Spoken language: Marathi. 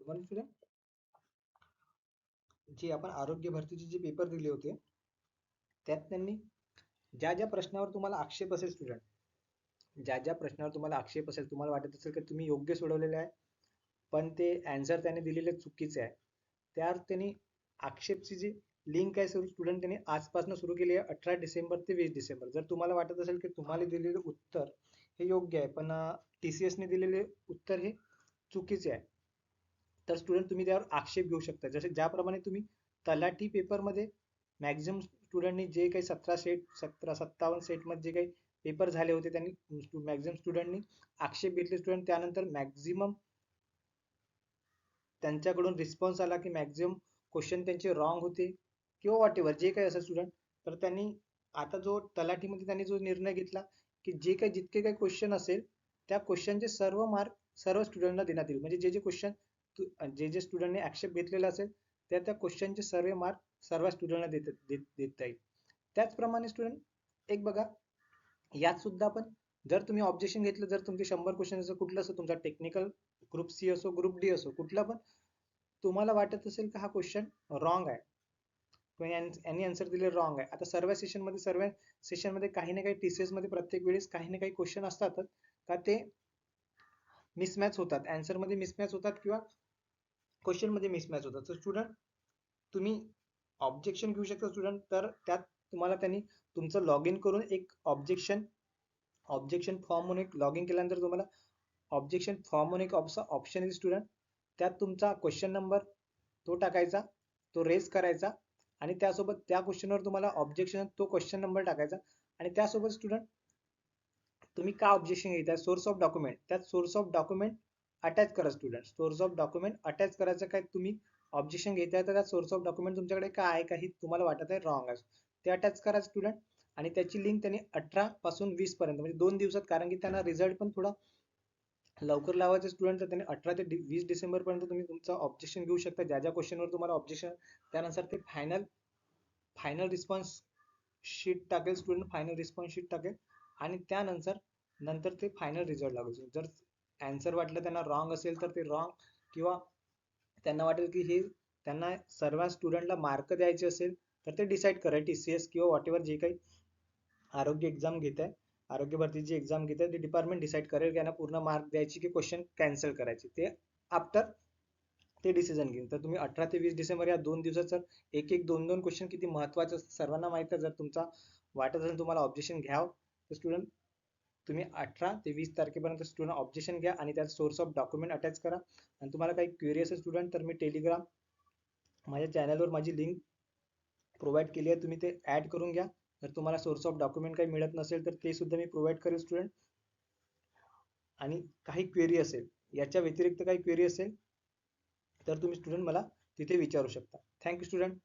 Good student. जे आपण आरोग्य भरतीचे जे पेपर दिले होते त्यात त्यांनी ज्या ज्या प्रश्नावर तुम्हाला आक्षेप असेल स्टुडंट, ज्या ज्या प्रश्नावर तुम्हाला आक्षेप असेल, तुम्हाला वाटत असेल की तुम्ही योग्य सोडवलेले आहे पण ते आन्सर त्याने दिलेले चुकीचे आहे, त्यावर त्यांनी आक्षेपची जी लिंक आहे स्टुडंट त्यांनी आजपासून सुरू केली आहे 18 डिसेंबर ते 20 डिसेंबर. जर तुम्हाला वाटत असेल की तुम्हाला दिलेले उत्तर हे योग्य आहे पण TCS ने दिलेले उत्तर हे चुकीचे आहे, तर स्टुडंट तुम्ही त्यावर आक्षेप घेऊ शकता. जसे ज्याप्रमाणे तुम्ही तलाठी पेपरमध्ये मॅक्झिमम स्टुडंटनी जे काही 57 सेटमध्ये जे काही पेपर झाले होते त्यांनी मॅक्झिमम स्टुडंटनी आक्षेप घेतले स्टुडंट. त्यानंतर मॅक्झिमम त्यांच्याकडून रिस्पॉन्स आला की मॅक्झिमम क्वेश्चन त्यांचे रॉंग होते किंवा वॉट एव्हर जे काही असेल स्टुडंट. तर त्यांनी आता जो तलाठीमध्ये त्यांनी जो निर्णय घेतला की जे काही जितके काही क्वेश्चन असेल त्या क्वेश्चनचे सर्व मार्क सर्व स्टुडंटला देण्यात येईल. म्हणजे जे जे क्वेश्चन जे स्टुडंटने आक्षेप घेतलेला असेल त्या क्वेश्चनचे सर्व मार्क सर्व स्टुडंटला देता येईल. त्याचप्रमाणे स्टुडंट एक बघा, यात सुद्धा आपण जर तुम्ही ऑब्जेक्शन घेतलं, जर तुमचे 100 क्वेश्चन असं कुठलं असो, तुमचा टेक्निकल ग्रुप सी असो ग्रुप डी असो कुठला पण, तुम्हाला वाटत असेल की हा क्वेश्चन रॉंग आहे, यांनी आन्सर दिले रॉंग आहे. आता सर्व सेशनमध्ये काही ना काही TCS मध्ये प्रत्येक वेळेस काही ना काही क्वेश्चन असतातच का ते मिसमॅच होतात, आन्सर मध्ये मिसमॅच होतात किंवा क्वेश्चन मध्ये मिसमॅच होतात. तर स्टुडंट तुम्ही ऑब्जेक्शन घेऊ शकता स्टुडंट. तर त्यात तुम्हाला त्यांनी तुमचं लॉग इन करून एक ऑब्जेक्शन फॉर्म म्हणून एक लॉग इन केल्यानंतर तुम्हाला ऑब्जेक्शन फॉर्म म्हणून एक ऑप्शन आहे स्टुडंट. त्यात तुमचा क्वेश्चन नंबर तो टाकायचा, तो रेज करायचा आणि त्यासोबत त्या क्वेश्चनवर तुम्हाला ऑब्जेक्शन तो क्वेश्चन नंबर टाकायचा आणि त्यासोबत स्टुडंट तुम्ही का ऑब्जेक्शन घेताय सोर्स ऑफ डॉक्युमेंट, त्यात सोर्स ऑफ डॉक्युमेंट अटॅच करा student. Source of document attach करायचं काय, तुम्ही ऑब्जेक्शन घेताय तर त्यात सोर्स ऑफ डॉक्युमेंट तुमच्याकडे काय आहे, काही तुम्हाला वाटत आहे रॉंग आहे ते अटॅच करा स्टुडंट. आणि त्याची लिंक त्यांनी 18 पासून 20 पर्यंत म्हणजे 2 दिवसात, कारण की त्यांना रिझल्ट पण थोडा लवकर लावायचे स्टुडंट, तर त्यांनी 18 ते 20 डिसेंबर पर्यंत तुम्ही तुमचं ऑब्जेक्शन घेऊ शकता. ज्या ज्या क्वेश्चनवर तुम्हाला ऑब्जेक्शन, त्यानुसार ते फायनल रिस्पॉन्स शीट टाकेल स्टुडंट, फायनल रिस्पॉन्स शीट टाकेल आणि त्यानंतर ते फायनल रिझल्ट लागेल. जर आन्सर वाटलं त्यांना रॉंग असेल तर ते रॉंग, किंवा त्यांना वाटेल की हे त्यांना सर्व स्टुडंटला मार्क द्यायचे असेल तर ते डिसाईड करेल TCS किंवा वॉट एव्हर जे काही आरोग्य एक्झाम घेत आहे, आरोग्य भरतीची एक्झाम घेत आहे, ते डिपार्टमेंट डिसाईड करेल की यांना पूर्ण मार्क द्यायची की क्वेश्चन कॅन्सल करायचे. ते आफ्टर ते डिसिजन घेईल. तर तुम्ही 18 ते 20 डिसेंबर या 2 दिवसात सर एक एक दोन दोन क्वेश्चन किती महत्वाचे असतात सर्वांना माहित आहे. जर तुमचा वाटत असेल तुम्हाला ऑब्जेक्शन घ्यावं तर स्टुडंट तुम्ही 18 ते 20 तारखेपर्यंत स्टुडंट ऑब्जेक्शन घ्या आणि त्यात सोर्स ऑफ डॉक्युमेंट अटॅच करा. आणि तुम्हाला काही क्वेरी असेल स्टुडंट तर मी टेलिग्राम माझ्या चॅनलवर माझी लिंक प्रोव्हाइड केली आहे, तुम्ही ते ऍड करून घ्या. जर तुम्हाला सोर्स ऑफ डॉक्युमेंट काही मिळत नसेल तर ते सुद्धा मी प्रोव्हाइड करेल स्टुडंट. आणि काही क्वेरी असेल, याच्या व्यतिरिक्त काही क्वेरी असेल तर तुम्ही स्टुडंट मला तिथे विचारू शकता. Thank you student.